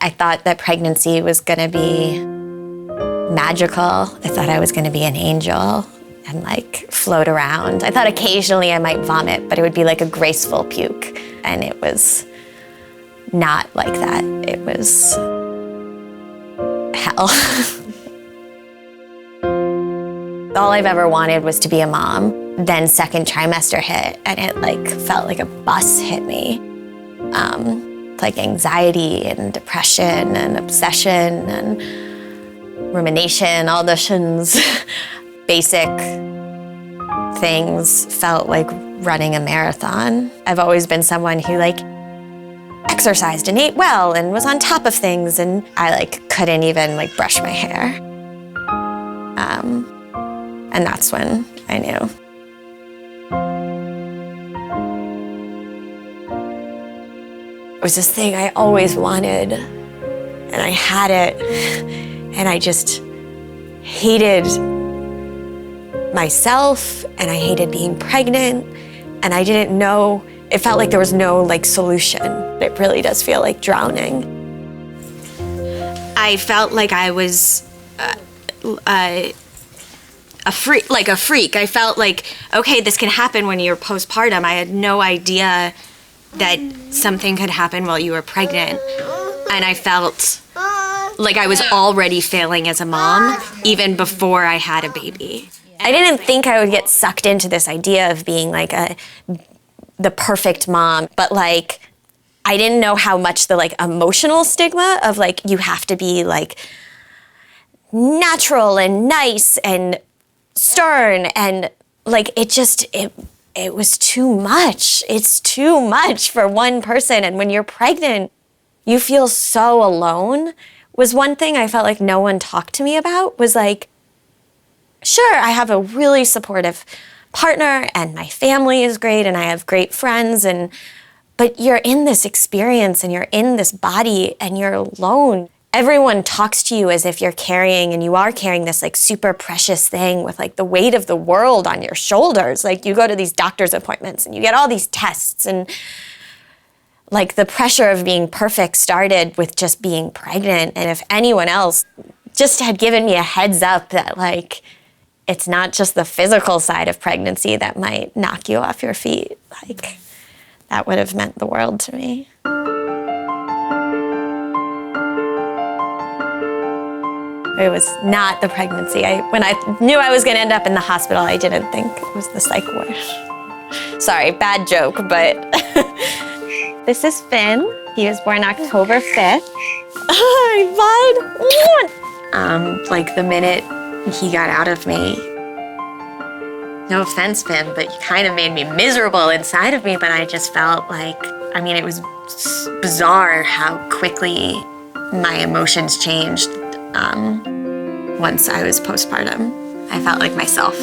I thought that pregnancy was gonna be magical. I thought I was gonna be an angel and like float around. I thought occasionally I might vomit, but it would be like a graceful puke. And it was not like that. It was hell. All I've ever wanted was to be a mom. Then second trimester hit and it like felt like a bus hit me. Like anxiety and depression and obsession and rumination, all the shins, basic things felt like running a marathon. I've always been someone who like exercised and ate well and was on top of things, and I like couldn't even like brush my hair. And that's when I knew. It was this thing I always wanted, and I had it, and I just hated myself, and I hated being pregnant, and I didn't know, it felt like there was no like solution. It really does feel like drowning. I felt like I was a freak. I felt like, okay, this can happen when you're postpartum. I had no idea that something could happen while you were pregnant. And I felt like I was already failing as a mom, even before I had a baby. I didn't think I would get sucked into this idea of being like the perfect mom, but like, I didn't know how much the like emotional stigma of like, you have to be like natural and nice and stern, and like, it was too much. It's too much for one person. And when you're pregnant, you feel so alone. Was one thing I felt like no one talked to me about, was like, sure, I have a really supportive partner and my family is great and I have great friends, but you're in this experience and you're in this body and you're alone. Everyone talks to you as if you're carrying, and you are carrying this like super precious thing with like the weight of the world on your shoulders. Like you go to these doctor's appointments and you get all these tests, and like the pressure of being perfect started with just being pregnant. And if anyone else just had given me a heads up that like, it's not just the physical side of pregnancy that might knock you off your feet, like that would have meant the world to me. It was not the pregnancy. When I knew I was gonna end up in the hospital, I didn't think it was the psych ward. Sorry, bad joke, but this is Finn. He was born October 5th. Hi, bud. Like the minute he got out of me, no offense, Finn, but you kind of made me miserable inside of me, but I just felt like, I mean, it was bizarre how quickly my emotions changed. Once I was postpartum, I felt like myself.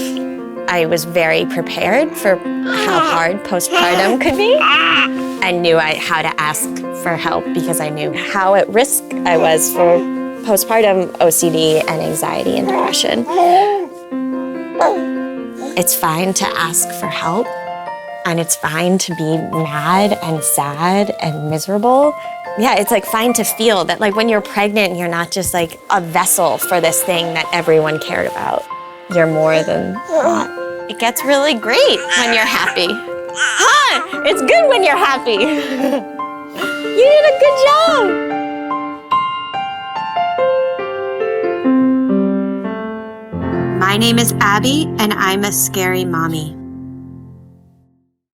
I was very prepared for how hard postpartum could be. I knew how to ask for help because I knew how at risk I was for postpartum OCD and anxiety and depression. It's fine to ask for help, and it's fine to be mad and sad and miserable. Yeah, it's like fine to feel that like when you're pregnant, you're not just like a vessel for this thing that everyone cared about. You're more than that. It gets really great when you're happy. Huh? It's good when you're happy. You did a good job. My name is Abby, and I'm a scary mommy.